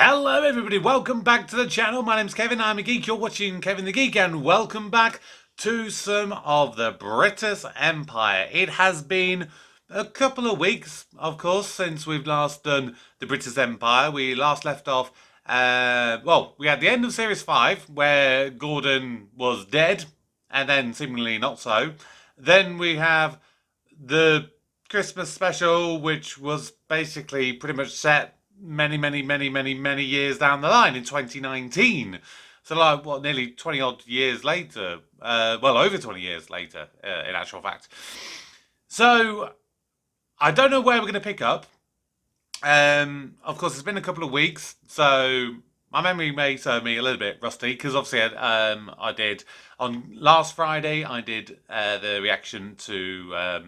Hello everybody, welcome back to the channel. My name's Kevin, I'm a geek. You're watching Kevin the Geek, and welcome back to some of the Brittas Empire. It has been a couple of weeks, of course, since we've last done the Brittas Empire. We last left off, we had the end of Series 5, where Gordon was dead, and then seemingly not so. Then we have the Christmas special, which was basically pretty much set many years down the line in 2019. So like, what, nearly 20 odd years later, over 20 years later, in actual fact. So I don't know where we're going to pick up. Of course, it's been a couple of weeks, so my memory may serve me a little bit rusty, because obviously I did, on last Friday, I did the reaction to,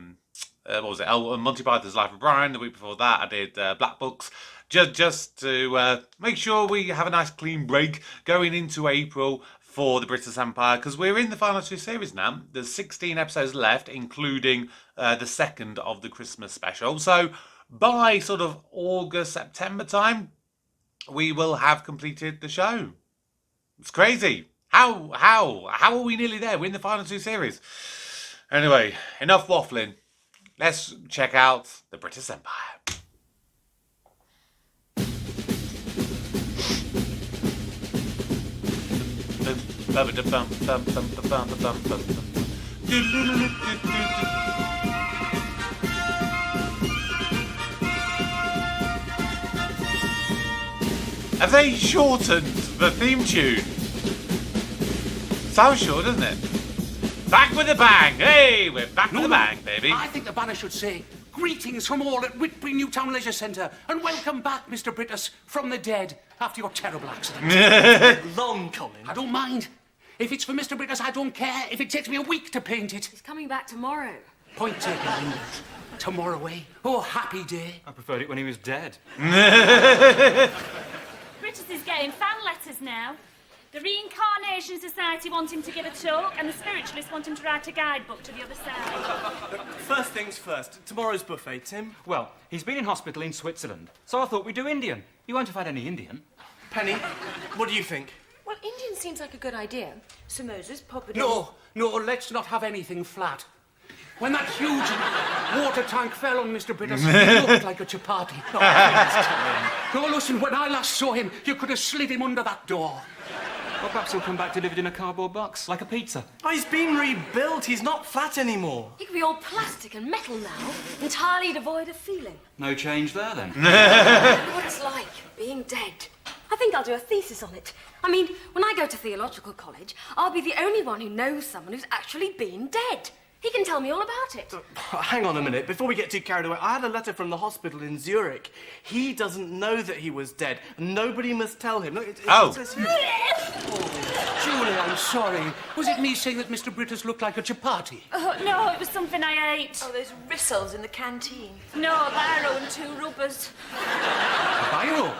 Monty Python's Life of Brian. The week before that, I did Black Books. Just to make sure we have a nice clean break going into April for the Brittas Empire, because we're in the final two series now. There's 16 episodes left, including the second of the Christmas special. So by sort of August, September time, we will have completed the show. It's crazy. How are we nearly there? We're in the final two series. Anyway, enough waffling. Let's check out the Brittas Empire. Have they shortened the theme tune? Sounds short, doesn't it? Back with a bang! Hey, we're back with a bang, baby. I think the banner should say, "Greetings from all at Whitby Newtown Leisure Centre, and welcome back, Mr. Brittas, from the dead after your terrible accident." Long coming. I don't mind. If it's for Mr. Brittas, I don't care if it takes me a week to paint it. He's coming back tomorrow. Point taken, Linda. Tomorrow, eh? Oh, happy day. I preferred it when he was dead. Brittas is getting fan letters now. The Reincarnation Society want him to give a talk, and the Spiritualists want him to write a guidebook to the other side. First things first. Tomorrow's buffet, Tim. Well, he's been in hospital in Switzerland, so I thought we'd do Indian. You won't have had any Indian. Penny, what do you think? Well, Indian seems like a good idea. Samosas, papadum. No, let's not have anything flat. When that huge water tank fell on Mr. Brittas, he looked like a chapati. No, listen, when I last saw him, you could have slid him under that door. Or perhaps he'll come back delivered in a cardboard box, like a pizza. Oh, he's been rebuilt. He's not flat anymore. He could be all plastic and metal now, entirely devoid of feeling. No change there, then. What it's like, being dead. I think I'll do a thesis on it. I mean, when I go to theological college, I'll be the only one who knows someone who's actually been dead. He can tell me all about it. Hang on a minute. Before we get too carried away, I had a letter from the hospital in Zurich. He doesn't know that he was dead. Nobody must tell him. Look, it says here. Julie, I'm sorry. Was it me saying that Mr. Brittas looked like a chapati? Oh, no, it was something I ate. Oh, those rissoles in the canteen. No, biro and 2 rubbers. A biro?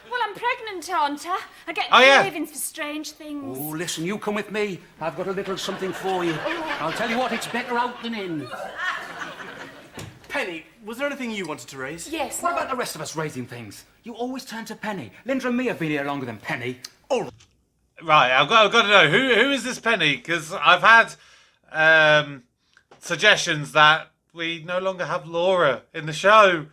Well, I'm pregnant, aren't I? I get yeah. cravings for strange things. Oh, listen, you come with me. I've got a little something for you. I'll tell you what, it's better out than in. Penny, was there anything you wanted to raise? Yes. What about the rest of us raising things? You always turn to Penny. Linda and me have been here longer than Penny. Oh, Right, I've got to know, who is this Penny? Because I've had suggestions that we no longer have Laura in the show.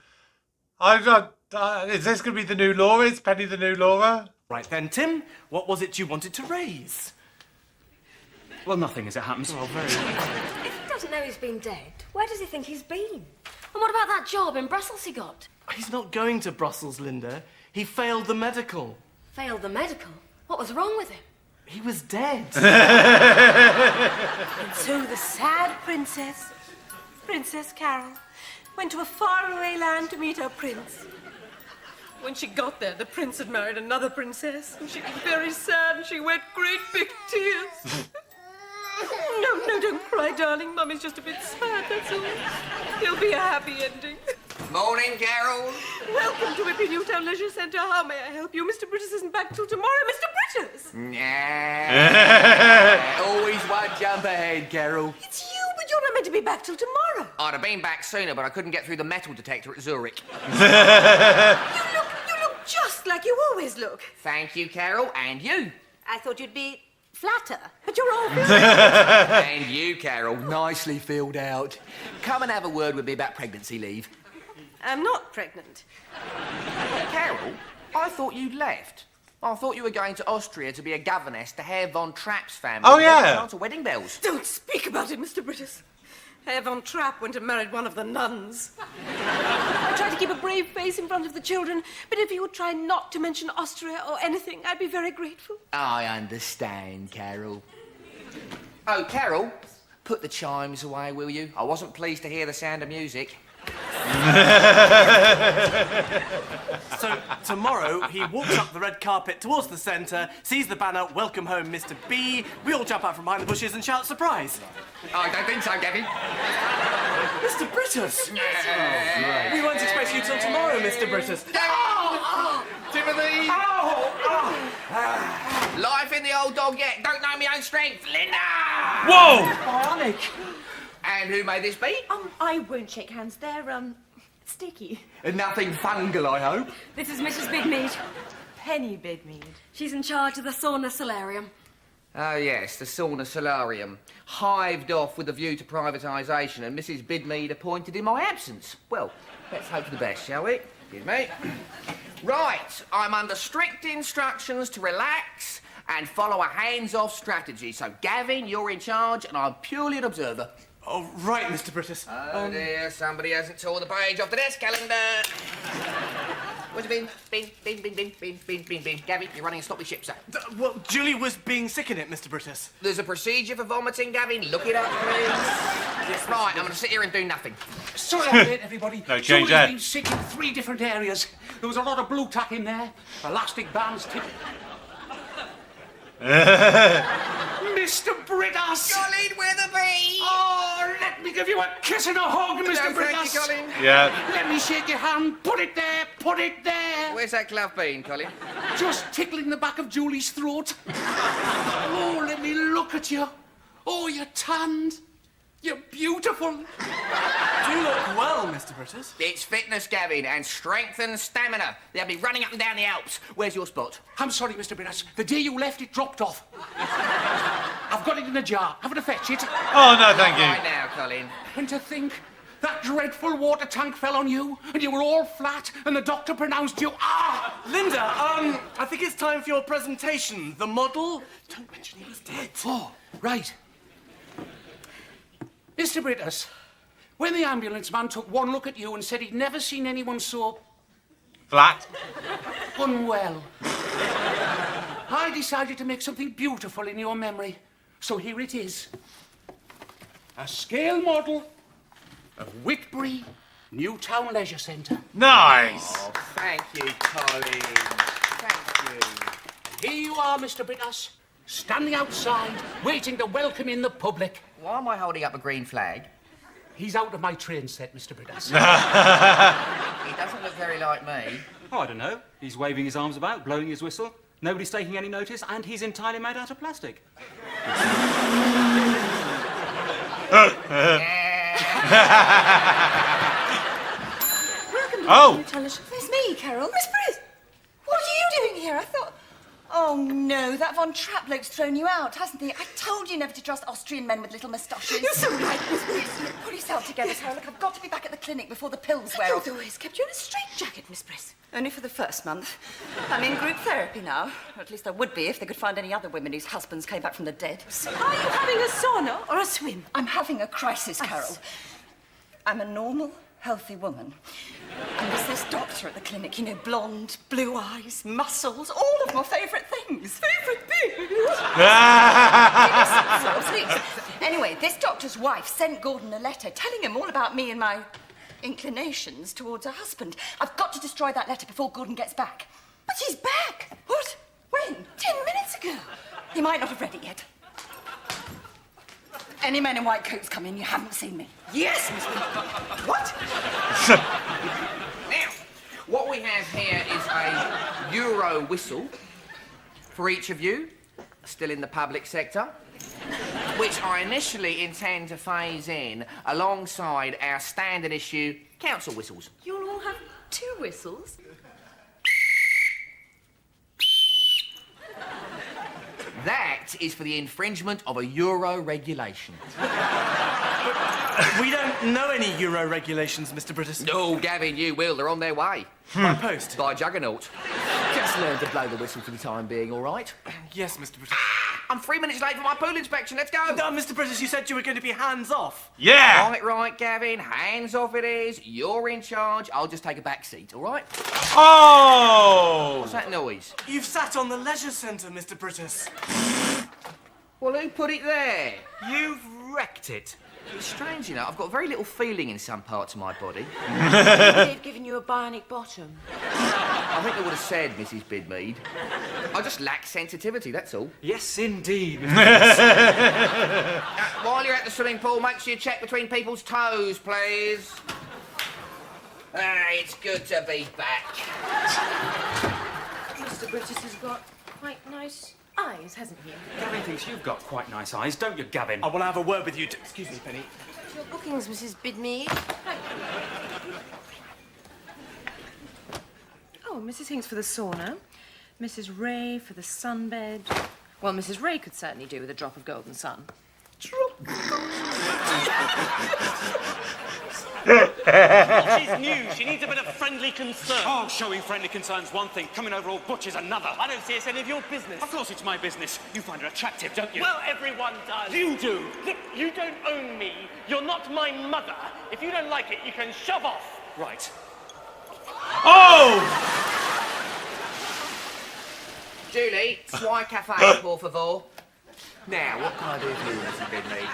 Is this going to be the new Laura? Is Penny the new Laura? right then, Tim. What was it you wanted to raise? Well, nothing as it happens. Oh, very nice. If he doesn't know he's been dead, where does he think he's been? And what about that job in Brussels he got? He's not going to Brussels, Linda. He failed the medical. Failed the medical. What was wrong with him? He was dead. And so the sad princess, Princess Carol, went to a faraway land to meet her prince. When she got there, the prince had married another princess, and she was very sad, and she wept great big tears. No, don't cry, darling. Mummy's just a bit sad, that's all. There'll be a happy ending. Morning, Carol. Welcome to Whitby Newtown Leisure Centre. How may I help you? Mr. Brittas isn't back till tomorrow. Mr. Brittas! Nah. Always one jump ahead, Carol. It's you, but you're not meant to be back till tomorrow. I'd have been back sooner, but I couldn't get through the metal detector at Zurich. You look just mask like you always look. Thank you, Carol, and you. I thought you'd be flatter, but you're all And you, Carol, nicely filled out. Come and have a word with me about pregnancy leave. I'm not pregnant. Carol, I thought you'd left. I thought you were going to Austria to be a governess to Herr von Trapp's family. Oh, yeah. Answer wedding bells. Don't speak about it, Mr. Brittas. Herr von Trapp went and married one of the nuns. I tried to keep a brave face in front of the children, but if you would try not to mention Austria or anything, I'd be very grateful. I understand, Carol. Oh, Carol, put the chimes away, will you? I wasn't pleased to hear the sound of music. So tomorrow he walks up the red carpet towards the centre, sees the banner "Welcome Home, Mr. B." We all jump out from behind the bushes and shout surprise. I don't think so, Gavin. Mr. Brittas! We weren't expecting you till tomorrow, Mr. Brittas. Timothy! Life in the old dog yet. Don't know my own strength. Linda! Whoa! Bionic. And who may this be? I won't shake hands. They're, sticky. Nothing fungal, I hope. This is Mrs. Bidmead. Penny Bidmead. She's in charge of the sauna solarium. Oh, yes, the sauna solarium. Hived off with a view to privatisation, and Mrs. Bidmead appointed in my absence. Well, let's hope for the best, shall we? Excuse me. Right, I'm under strict instructions to relax and follow a hands-off strategy. So, Gavin, you're in charge, and I'm purely an observer. Oh, right, Mr. Brittas. Oh, dear, somebody hasn't torn the page off the desk calendar. Where's it been? Bin. Gavin, you're running a sloppy ship, sir. Well, Julie was being sick in it, Mr. Brittas. There's a procedure for vomiting, Gavin. Look it up, please. Yes, right, I'm going to sit here and do nothing. Sorry I'm late, everybody. No, change Julie's that. been sick in 3 different areas. There was a lot of blue tack in there, elastic bands, Mr. Brittas! Colin Weatherby! Oh, let me give you a kiss and a hug, Mr. No, Brittas! thank you, Colin. Yeah. Let me shake your hand. Put it there. Put it there. Where's that glove been, Colin? Just tickling the back of Julie's throat. Oh, let me look at you. Oh, you're tanned. You're beautiful. Do look well, Mr. Brittas. It's fitness, Gavin, and strength and stamina. They'll be running up and down the Alps. Where's your spot? I'm sorry, Mr. Brittas. The day you left, it dropped off. I've got it in a jar. Having to fetch it. Oh, no, thank Right you. now, Colin. And to think that dreadful water tank fell on you, and you were all flat, and the doctor pronounced you... Linda, I think it's time for your presentation. The model? Don't mention he was dead. Oh, right. Mr. Brittas, when the ambulance man took one look at you and said he'd never seen anyone so Flat. unwell, I decided to make something beautiful in your memory. So here it is. A scale model of Whitbury Newtown Leisure Centre. Nice. Oh, thank you, Colin. Thank you. Here you are, Mr. Brittas, standing outside, waiting to welcome in the public. Why am I holding up a green flag? He's out of my train set, Mr. Brittas. He doesn't look very like me. Oh, I don't know. He's waving his arms about, blowing his whistle. Nobody's taking any notice, and he's entirely made out of plastic. Oh. It's me, Carol. Miss Britt! What are you doing here? I thought... Oh, no, that Von Trapp bloke's thrown you out, hasn't he? I told you never to trust Austrian men with little moustaches. You're so right, Miss Britt. Pull yourself together, Sarah. Look, I've got to be back at the clinic before the pills wear off. I've always kept you in a straitjacket, Miss Britt. Only for the first month. I'm in group therapy now. Or at least I would be if they could find any other women whose husbands came back from the dead. Are you having a sauna or a swim? I'm having a crisis, Carol. I'm a normal, healthy woman. And there's this doctor at the clinic, you know, blonde, blue eyes, muscles, all of my favourite things. Favourite things? Please. Anyway, this doctor's wife sent Gordon a letter telling him all about me and my inclinations towards her husband. I've got to destroy that letter before Gordon gets back. But he's back. What? When? 10 minutes ago. He might not have read it yet. Any men in white coats come in, you haven't seen me. Yes, Miss Britt. What? Now, what we have here is a Euro whistle for each of you, still in the public sector, which I initially intend to phase in alongside our standard issue council whistles. You'll all have 2 whistles? that is for the infringement of a Euro regulation. We don't know any Euro regulations, Mr. Brittas. No, Gavin, you will. They're on their way. By post? By Juggernaut. Just learn to blow the whistle for the time being, all right? Yes, Mr. Brittas. I'm 3 minutes late for my pool inspection. Let's go. No, Mr. Brittas, you said you were going to be hands-off. Yeah! Right, Gavin. Hands off it is. You're in charge. I'll just take a back seat, all right? Oh! What's that noise? You've sat on the leisure centre, Mr. Brittas. Well, who put it there? You've wrecked it. It's strange, you know. I've got very little feeling in some parts of my body. They've given you a bionic bottom. I think they would have said, Mrs. Bidmead. I just lack sensitivity, that's all. Yes, indeed. While you're at the swimming pool, make sure you check between people's toes, please. It's good to be back. Mr. Brittas has got quite nice eyes, hasn't he? Gavin thinks you've got quite nice eyes, don't you, Gavin? I want to have a word with you. Excuse me, Penny. Your bookings, Mrs. Bidmead. Oh, Mrs. Hinks for the sauna, Mrs. Ray for the sunbed. Well, Mrs. Ray could certainly do with a drop of golden sun. She's new. She needs a bit of friendly concern. Oh, showing friendly concern's one thing, coming over all butch's another. I don't see it's any of your business. Of course it's my business. You find her attractive, don't you? Well, everyone does. You do. Look, you don't own me. You're not my mother. If you don't like it, you can shove off. Right. Oh! Julie, Swy Cafe, por favor. Now, what can I do for you, Mrs. Bidmead?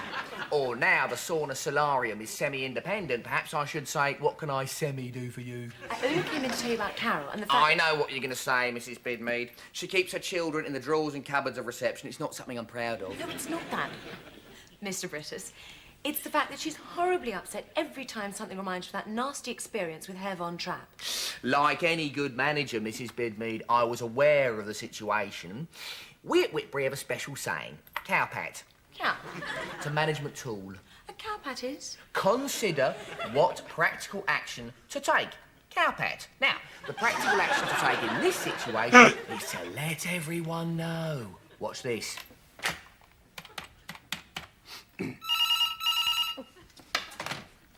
Or now the sauna solarium is semi-independent, perhaps I should say, what can I semi-do for you? I only came in to tell you about Carol and the fact... I know what you're going to say, Mrs. Bidmead. She keeps her children in the drawers and cupboards of reception. It's not something I'm proud of. No, it's not that, Mr. Brittas. It's the fact that she's horribly upset every time something reminds her of that nasty experience with Herr Von Trapp. Like any good manager, Mrs. Bidmead, I was aware of the situation. We at Whitbury have a special saying, cowpat. Cow. It's a management tool. A cowpat is? Consider what practical action to take. Cowpat. Now, the practical action to take in this situation is to let everyone know. Watch this.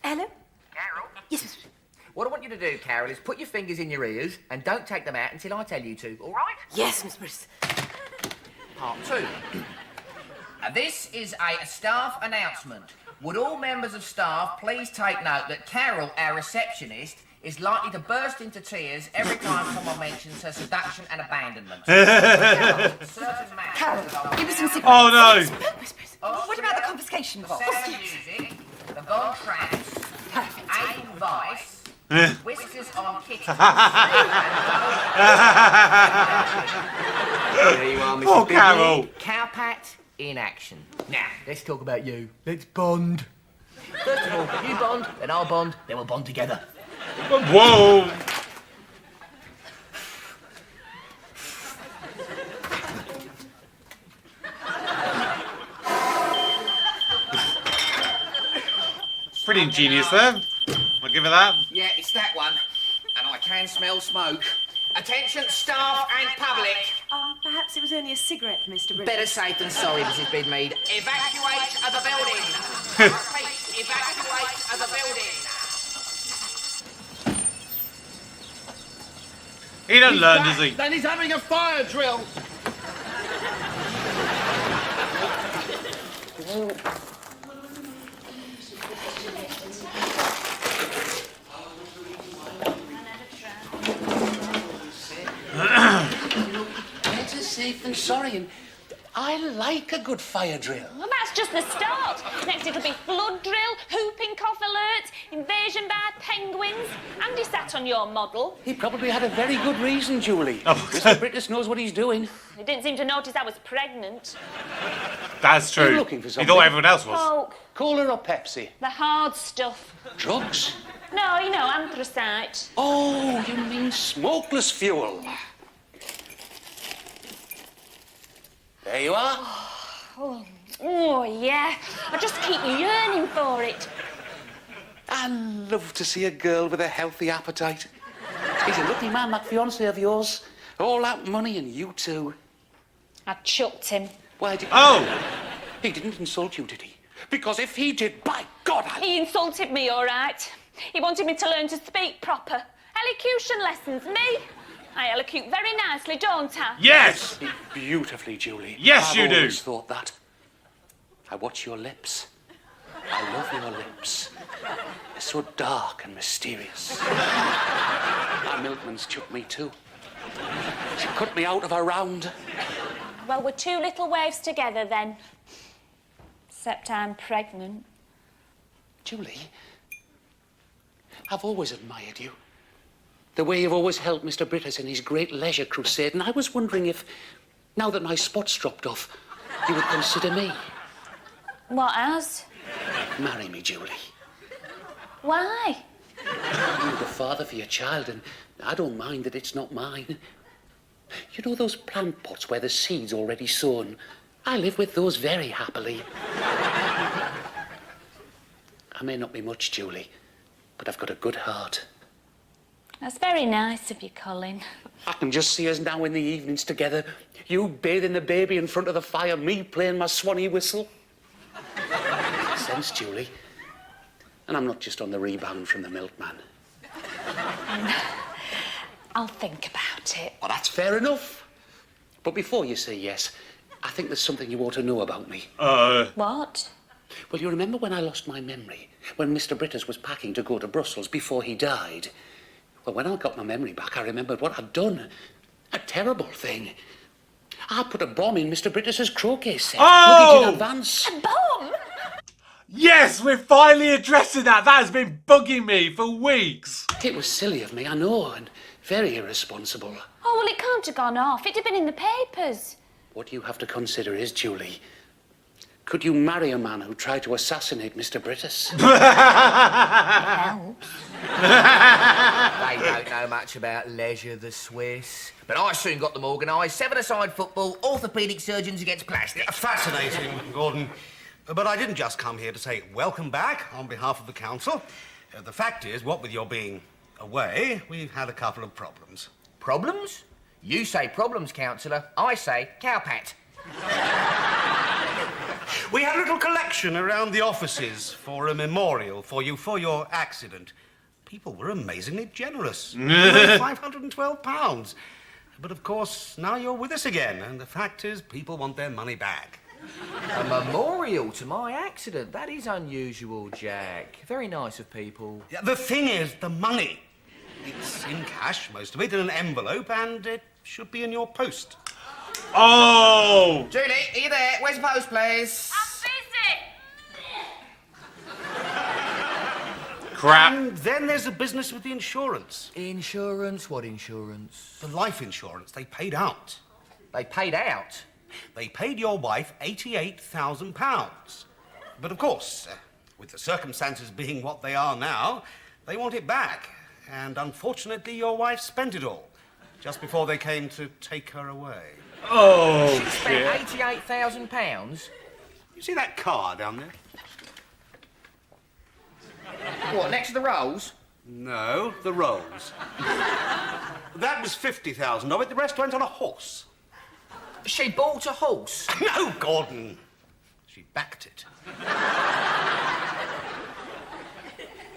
Hello? Carol? Yes, Mr. What I want you to do, Carol, is put your fingers in your ears and don't take them out until I tell you to, all right? Yes, Mr. Brittas. Part 2. This is a staff announcement. Would all members of staff please take note that Carol, our receptionist, is likely to burst into tears every time someone mentions her seduction and abandonment. Carol, give us some cigarettes. Oh no! What about the confiscation box? Sound music, the Von Tramps, Aim Vice, Whiskers on Kittens. There you are, Mrs. Oh, Bidley. Carol. Cowpat in action. Now, let's talk about you. Let's bond. First of all, if you bond, then I'll bond, then we'll bond together. Whoa! Pretty ingenious there. I'll give it that. Yeah, it's that one. And I can smell smoke. Attention, staff and public. Perhaps it was only a cigarette, Mr. Brittas. Better safe than sorry, Mrs. Bidmead. Evacuate the building. I repeat, evacuate the building. He don't learn, does he? Then he's having a fire drill. Better safe than sorry, and I like a good fire drill. Well, that's just the start. Next it'll be flood drill, whooping cough alert, invasion by penguins. Andy sat on your model. He probably had a very good reason, Julie. Mr. Brittas knows what he's doing. He didn't seem to notice I was pregnant. That's true. You're looking for He something. thought everyone else was. Coke, Cola or Pepsi? the hard stuff. Drugs? No, you know, anthracite. Oh, you mean smokeless fuel. There you are. Oh, yeah. I just keep yearning for it. I love to see a girl with a healthy appetite. He's a lucky man, that fiancé of yours. All that money and you too. I chucked him. Why did... Oh! He didn't insult you, did he? Because if he did, by God, He insulted me, all right. He wanted me to learn to speak proper. Elocution lessons, me? I elocute very nicely, don't I? Yes! Beautifully, Julie. Yes, you do. I've always thought that. I watch your lips. I love your lips. They're so dark and mysterious. My milkman's took me too. She cut me out of a round. Well, we're two little waves together then. Except I'm pregnant. Julie, I've always admired you. The way you've always helped Mr. Brittas in his great leisure crusade, and I was wondering if, now that my spot's dropped off, you would consider me. What as? Marry me, Julie. Why? You're the father for your child, and I don't mind that it's not mine. You know those plant pots where the seed's already sown? I live with those very happily. I may not be much, Julie, but I've got a good heart. That's very nice of you, Colin. I can just see us now in the evenings together. You bathing the baby in front of the fire, me playing my swanny whistle. Sense, Julie. And I'm not just on the rebound from the milkman. I'll think about it. Well, that's fair enough. But before you say yes, I think there's something you ought to know about me. What? Well, you remember when I lost my memory? When Mr. Brittas was packing to go to Brussels before he died? Well, when I got my memory back, I remembered what I'd done. A terrible thing. I put a bomb in Mr. Brittas's croquet set. Oh! Luggage in advance. A bomb? Yes, we're finally addressing that. That has been bugging me for weeks. It was silly of me, I know, and very irresponsible. Oh, well, it can't have gone off. It'd have been in the papers. What you have to consider is, Julie, could you marry a man who tried to assassinate Mr. Brittas? Helps. They don't know much about leisure, the Swiss. But I soon got them organised. Seven-a-side football, orthopaedic surgeons against plastic. Fascinating, Gordon. But I didn't just come here to say welcome back on behalf of the council. The fact is, what with your being away, we've had a couple of problems. Problems? You say problems, councillor. I say cowpat. We had a little collection around the offices for a memorial for you for your accident. People were amazingly generous. £512. But of course, now you're with us again, and the fact is, people want their money back. A memorial to my accident? That is unusual, Jack. Very nice of people. Yeah, the thing is, the money. It's in cash, most of it, in an envelope, and it should be in your post. Oh! Julie, are you there? Where's the post, please? I'm busy. Crap. And then there's the business with the insurance. Insurance? What insurance? The life insurance. They paid out. They paid out? They paid your wife £88,000. But of course, with the circumstances being what they are now, they want it back. And unfortunately, your wife spent it all just before they came to take her away. Oh, She spent £88,000? You see that car down there? What, next to the rolls? No, the rolls. That was 50,000 of it. The rest went on a horse. She bought a horse? No, Gordon. She backed it.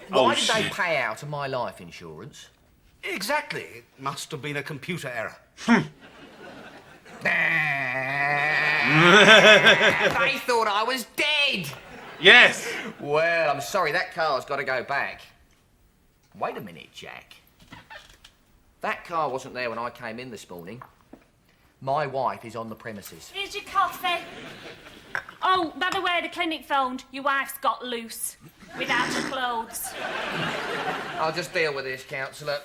Why did they pay out of my life insurance? Exactly. It must have been a computer error. They thought I was dead. yes. Well, I'm sorry, that car's got to go back. Wait a minute, Jack. That car wasn't there when I came in this morning. My wife is on the premises. Here's your coffee. Oh, by the way, the clinic phoned. Your wife's got loose. Without her clothes. I'll just deal with this, councillor.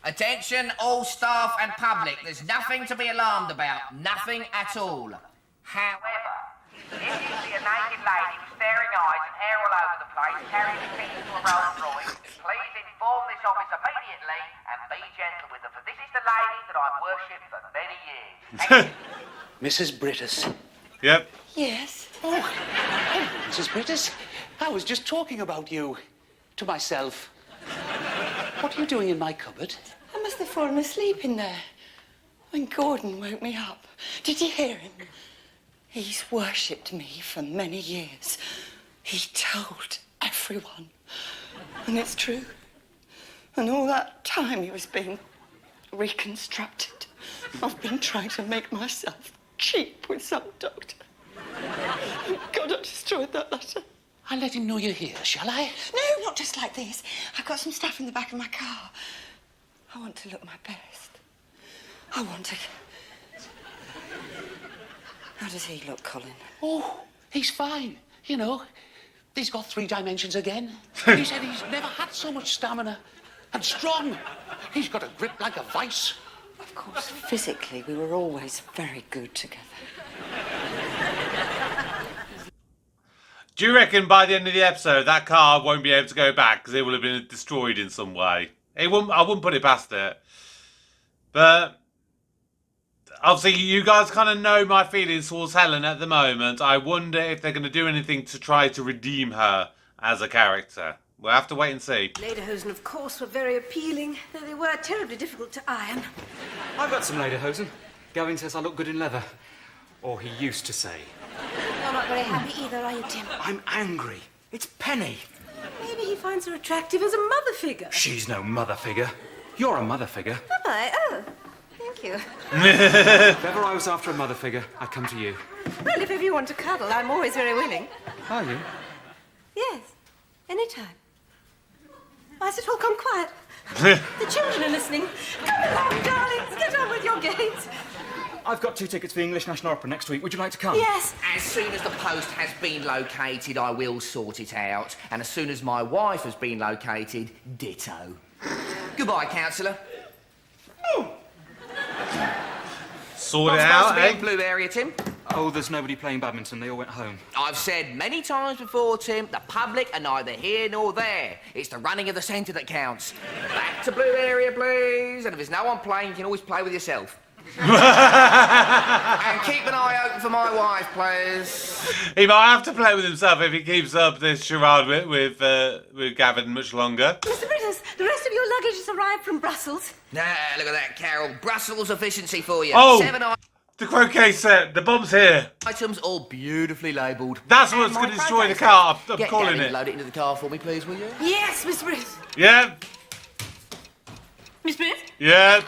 Attention, all staff and public. There's nothing to be alarmed about. Nothing at all. However, if you see a naked lady with staring eyes and hair all over the place carrying the keys to a Rolls Royce, please inform this office immediately and be gentle with her, for this is the lady that I've worshipped for many years. Mrs. Brittas. Yep. Yes. Oh, Mrs. Brittas, I was just talking about you to myself. What are you doing in my cupboard? I must have fallen asleep in there when Gordon woke me up. Did you hear him? He's worshipped me for many years. He told everyone. And it's true. And all that time he was being reconstructed, I've been trying to make myself cheap with some doctor. God, I destroyed that letter. I'll let him know you're here, shall I? No, not just like this. I've got some stuff in the back of my car. I want to look my best. I want to... How does he look, Colin? Oh, he's fine. You know, he's got 3 dimensions again. He said he's never had so much stamina. And strong. He's got a grip like a vice. Of course, physically, we were always very good together. Do you reckon by the end of the episode that car won't be able to go back because it will have been destroyed in some way? I wouldn't put it past it. But obviously you guys kind of know my feelings towards Helen at the moment. I wonder if they're going to do anything to try to redeem her as a character. We'll have to wait and see. Lederhosen, of course, were very appealing, though they were terribly difficult to iron. I've got some lederhosen. Gavin says I look good in leather. Or he used to say. You're not very happy either, are you, Tim? I'm angry. It's Penny. Maybe he finds her attractive as a mother figure. She's no mother figure. You're a mother figure. Am I? Oh, thank you. If ever I was after a mother figure, I'd come to you. Well, if ever you want to cuddle, I'm always very willing. Are you? Yes, any time. Why is it all gone quiet? The children are listening. Come along, darlings. Get on with your games. I've got 2 tickets for the English National Opera next week. Would you like to come? Yes. As soon as the post has been located, I will sort it out. And as soon as my wife has been located, ditto. Goodbye, councillor. Sort it out, eh? Blue area, Tim. Oh, there's nobody playing badminton. They all went home. I've said many times before, Tim, the public are neither here nor there. It's the running of the centre that counts. Back to blue area, please. And if there's no one playing, you can always play with yourself. And keep an eye open for my wife, please. He might have to play with himself if he keeps up this charade with Gavin much longer. Mr. Brittas, the rest of your luggage has arrived from Brussels. Nah, look at that, Carol. Brussels efficiency for you. Oh, 7 the croquet set. The bomb's here. items, all beautifully labelled. That's what's going to destroy the car. I'm calling it. Load it into the car for me, please, will you? Yes, Mr. Brittas. Yeah. Miss Brittas? Yeah.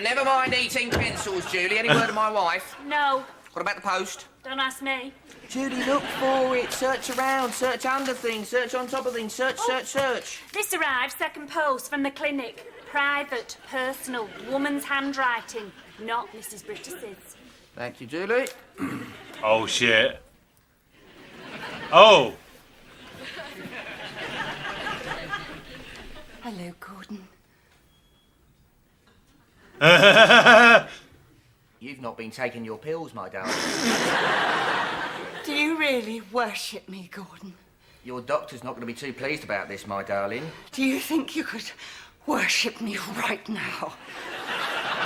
Never mind eating pencils, Julie. Any word of my wife? No. What about the post? Don't ask me. Julie, look for it. Search around. Search under things. Search on top of things. Search, search. This arrived second post from the clinic. Private, personal, woman's handwriting, not Mrs. Brittas's. Thank you, Julie. Oh, shit. Oh. Hello, Gordon. You've not been taking your pills, my darling. Do you really worship me, Gordon? Your doctor's not going to be too pleased about this, my darling. Do you think you could worship me right now?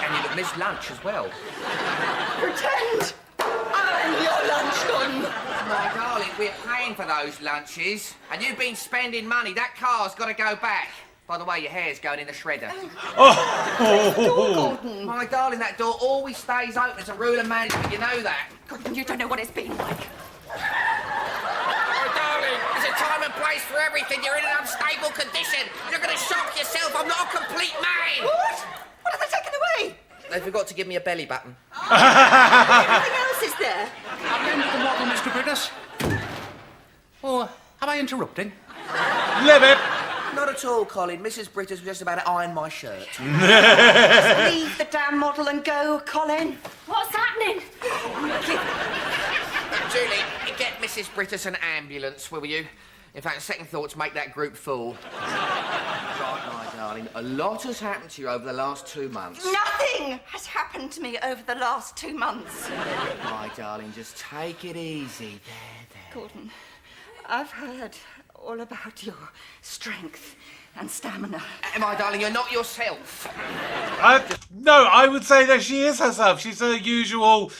And you'd have missed lunch as well. Pretend I'm your lunch, Gordon. My darling, we're paying for those lunches, and you've been spending money. That car's got to go back. By the way, your hair's going in the shredder. Oh. Gordon. My darling, that door always stays open. It's a rule of management. You know that. Gordon, you don't know what it's been like. My darling, there's a time and place for everything. You're in an unstable condition. You're going to shock yourself. I'm not a complete man. What? What have they taken away? They forgot to give me a belly button. Everything else is there. At the end of the model, Mr. Brittas. Oh, am I interrupting? Live it. Not at all, Colin. Mrs. Brittas was just about to iron my shirt. Just leave the damn model and go, Colin. What's happening? Julie, get Mrs. Brittas an ambulance, will you? In fact, second thoughts make that group full. Right, my darling, a lot has happened to you over the last 2 months. Nothing has happened to me over the last 2 months. My darling, just take it easy. There. Gordon, I've heard all about your strength and stamina. My darling, you're not yourself. No, I would say that she is herself. She's her usual,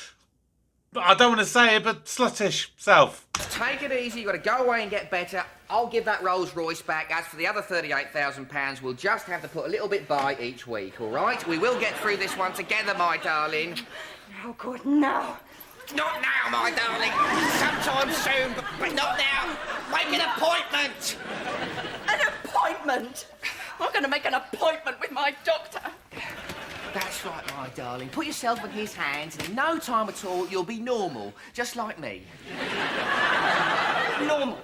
I don't want to say it, but sluttish self. Take it easy. You've got to go away and get better. I'll give that Rolls Royce back. As for the other £38,000, we'll just have to put a little bit by each week, all right? We will get through this one together, my darling. Oh, Gordon, no. Not now, my darling. Sometime soon, but not now. Make an appointment. An appointment? I'm going to make an appointment with my doctor. That's right, my darling. Put yourself in his hands, and in no time at all, you'll be normal, just like me. Normal?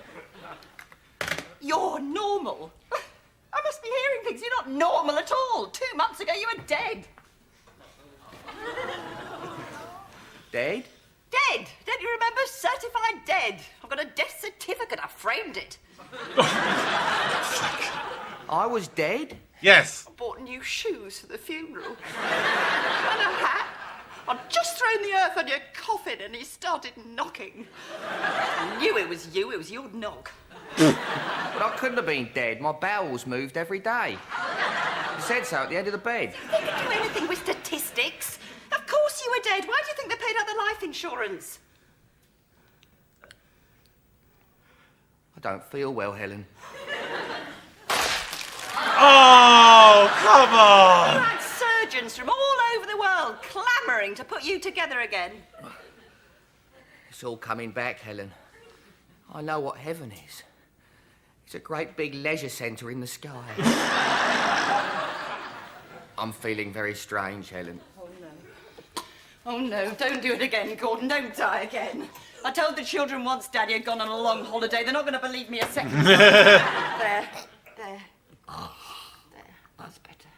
You're normal? I must be hearing things. You're not normal at all. 2 months ago, you were dead. Dead? Dead. Don't you remember? Certified dead. I've got a death certificate. I framed it. I was dead? Yes. I bought new shoes for the funeral. And a hat. I'd just thrown the earth on your coffin and he started knocking. I knew it was you. It was your knock. But I couldn't have been dead. My bowels moved every day. It said so at the end of the bed. They can do anything with statistics. Of course you were dead. Why do you think they paid out the life insurance? I don't feel well, Helen. Oh, come on! You had surgeons from all over the world clamouring to put you together again. It's all coming back, Helen. I know what heaven is. It's a great big leisure centre in the sky. I'm feeling very strange, Helen. Oh, no. Oh, no. Don't do it again, Gordon. Don't die again. I told the children once Daddy had gone on a long holiday. They're not going to believe me a second time. There. There. There. That's better.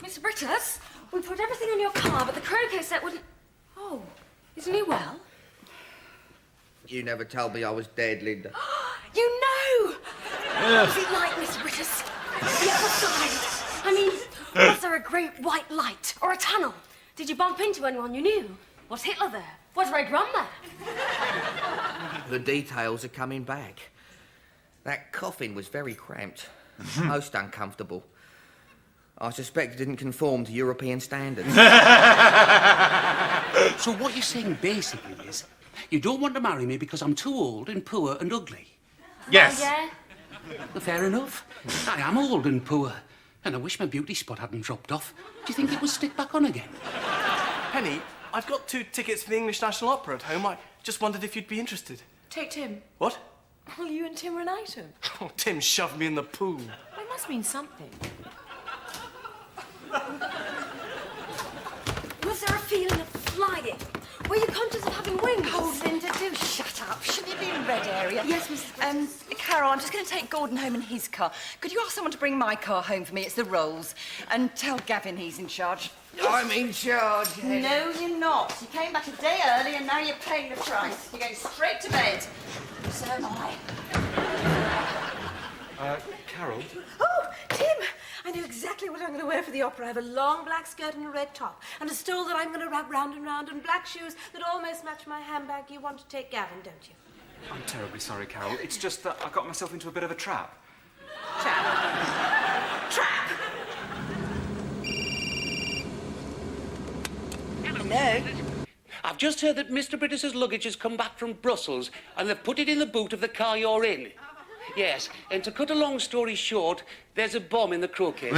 Mr. Brittas, we put everything in your car, but the croquet set wouldn't... Oh, isn't he well? You never told me I was dead, Linda. You know! What's it like, Mr. Brittas? The other side. I mean, was there a great white light or a tunnel? Did you bump into anyone you knew? Was Hitler there? Was Red Rum there? The details are coming back. That coffin was very cramped, most uncomfortable. I suspect it didn't conform to European standards. So what you're saying basically is, you don't want to marry me because I'm too old and poor and ugly? Yes. Oh, yeah? Well, fair enough. I am old and poor, and I wish my beauty spot hadn't dropped off. Do you think it would stick back on again? Penny, I've got 2 tickets for the English National Opera at home. I just wondered if you'd be interested. Take Tim. What? Well, you and Tim were an item. Oh, Tim shoved me in the pool. Well, it must mean something. Was there a feeling of flying? Were you conscious of having wings? Oh, Linda, do shut up. Shouldn't you be in red area? Yes, Mrs. Carol, I'm just going to take Gordon home in his car. Could you ask someone to bring my car home for me? It's the Rolls. And tell Gavin he's in charge. I'm in charge, Helen. No, you're not. You came back a day early and now you're paying the price. You're going straight to bed. So am I. Carol? Oh, Tim! I know exactly what I'm going to wear for the opera. I have a long black skirt and a red top, and a stole that I'm going to wrap round and round, and black shoes that almost match my handbag. You want to take Gavin, don't you? I'm terribly sorry, Carol. It's just that I got myself into a bit of a trap. Trap. Trap! Hello? I've just heard that Mr. Brittas's luggage has come back from Brussels, and they've put it in the boot of the car you're in. Yes, and to cut a long story short, there's a bomb in the croquet.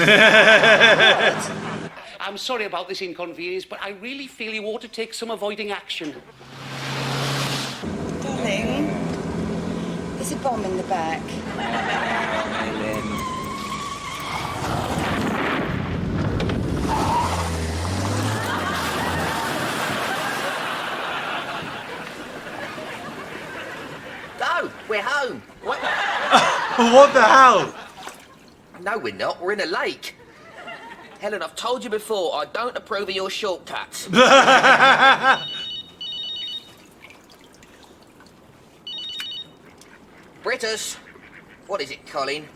I'm sorry about this inconvenience, but I really feel you ought to take some avoiding action. Darling, there's a bomb in the back. Go, we're home. What? What the hell? No, we're not. We're in a lake. Helen, I've told you before, I don't approve of your shortcuts. Brittas. What is it, Colin?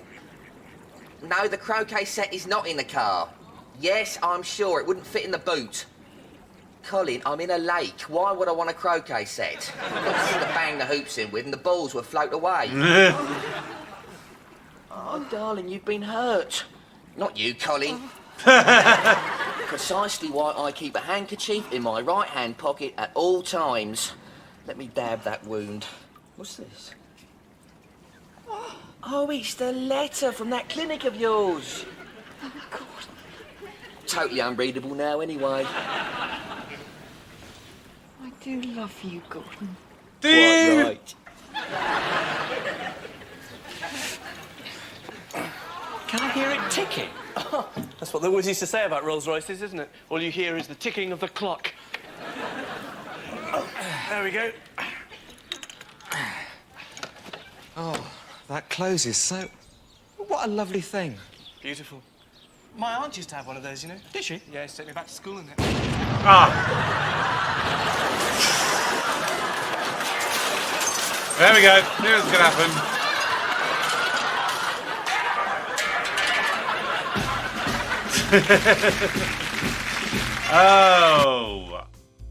No, the croquet set is not in the car. Yes, I'm sure it wouldn't fit in the boot. Colin, I'm in a lake. Why would I want a croquet set? I've got nothing to bang the hoops in with and the balls will float away. Oh, darling, you've been hurt. Not you, Colin. Precisely why I keep a handkerchief in my right-hand pocket at all times. Let me dab that wound. What's this? Oh, it's the letter from that clinic of yours. Oh, God. Totally unreadable now, anyway. do love you, Gordon. Do you? Right. Can I hear it ticking? That's what they always used to say about Rolls Royces, isn't it? All you hear is the ticking of the clock. There we go. Oh, that closes so... What a lovely thing. Beautiful. My aunt used to have one of those, you know. Did she? Yeah, used to take me back to school in it. Ah. There we go. Knew it was going to happen.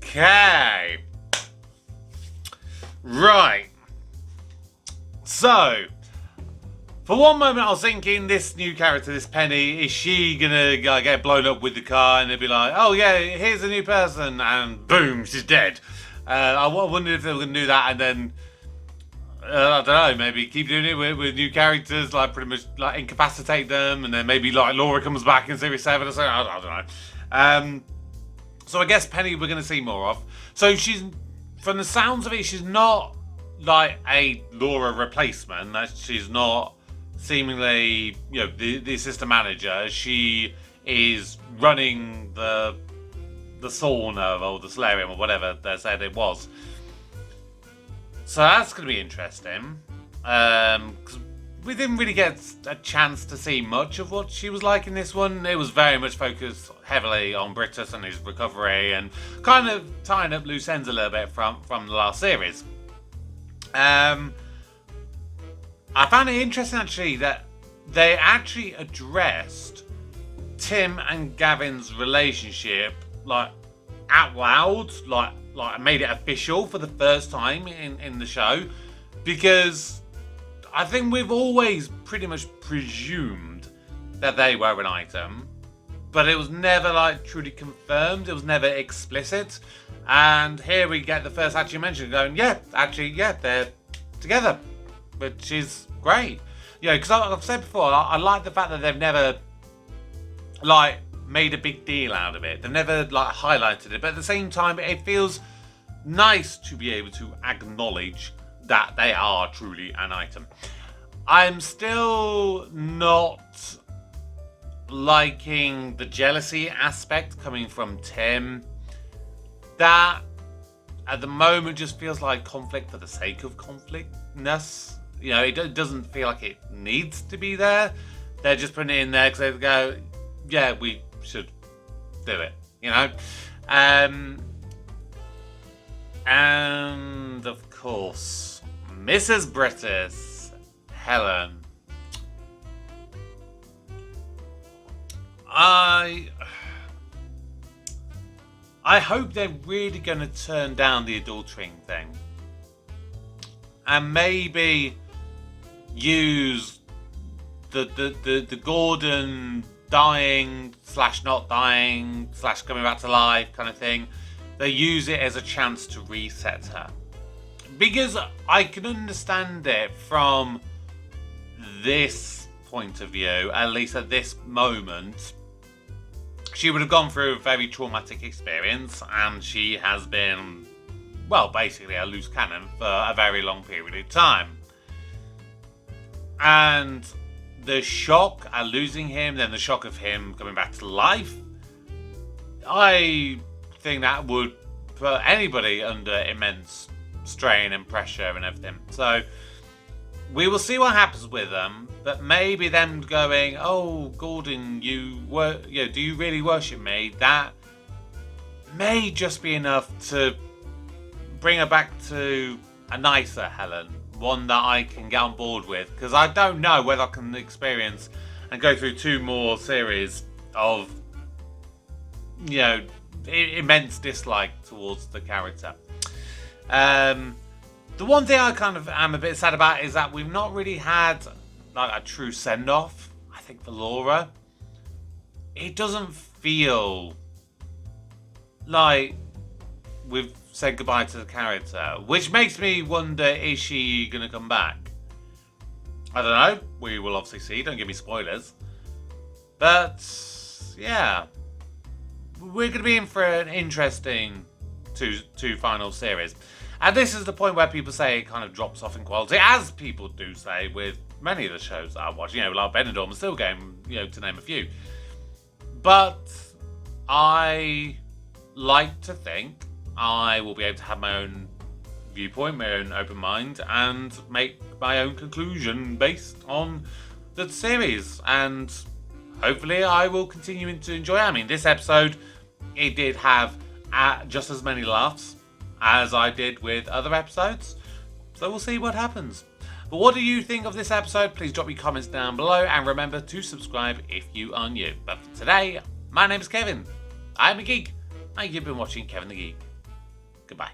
Okay. Right. So, for one moment I was thinking this new character, this Penny, is she gonna get blown up with the car and they'd be like, oh yeah, here's a new person, and boom, she's dead. I wondered if they were gonna do that and then, I don't know, maybe keep doing it with new characters, like pretty much like incapacitate them, and then maybe like Laura comes back in Series 7 or something, I don't know. So I guess Penny we're gonna see more of. So she's, from the sounds of it, she's not like a Laura replacement. She's not seemingly, you know, the assistant manager. She is running the sauna or the solarium or whatever they said it was. So that's going to be interesting. Because we didn't really get a chance to see much of what she was like in this one. It was very much focused heavily on Brittas and his recovery and kind of tying up loose ends a little bit from the last series. I found it interesting actually that they actually addressed Tim and Gavin's relationship like out loud, like made it official for the first time in the show, because I think we've always pretty much presumed that they were an item, but it was never like truly confirmed. It was never explicit. And here we get the first actually mention going, yeah, they're together, which is great. Yeah, because I've said before, I like the fact that they've never like made a big deal out of it. They've never like highlighted it, but at the same time, it feels nice to be able to acknowledge that they are truly an item. I'm still not liking the jealousy aspect coming from Tim. That at the moment just feels like conflict for the sake of conflictness. You know, it doesn't feel like it needs to be there. They're just putting it in there because they go, yeah, we should do it, you know? And of course, Mrs. Brittas, Helen. I hope they're really going to turn down the adultering thing. And maybe use the Gordon dying / not dying / coming back to life kind of thing. They use it as a chance to reset her. Because I can understand it from this point of view, at least at this moment. She would have gone through a very traumatic experience, and she has been, well, basically a loose cannon for a very long period of time. And the shock at losing him, then the shock of him coming back to life, I think that would put anybody under immense strain and pressure and everything. So we will see what happens with them, but maybe them going, oh, Gordon, do you really worship me? That may just be enough to bring her back to a nicer Helen, one that I can get on board with, because I don't know whether I can experience and go through 2 more series of, you know, immense dislike towards the character. The one thing I kind of am a bit sad about is that we've not really had like a true send-off, I think, for Laura. It doesn't feel like we've said goodbye to the character, which makes me wonder, is she going to come back? I don't know. We will obviously see. Don't give me spoilers. But, yeah. We're going to be in for an interesting two final series. And this is the point where people say it kind of drops off in quality, as people do say with many of the shows that I watch, like Benidorm and Still Game, to name a few. But I like to think I will be able to have my own viewpoint, my own open mind, and make my own conclusion based on the series. And hopefully I will continue to enjoy it. I mean, this episode, it did have just as many laughs as I did with other episodes. So we'll see what happens. But what do you think of this episode? Please drop your comments down below, and remember to subscribe if you are new. But for today, my name is Kevin. I'm a geek, and you've been watching Kevin the Geek. Goodbye.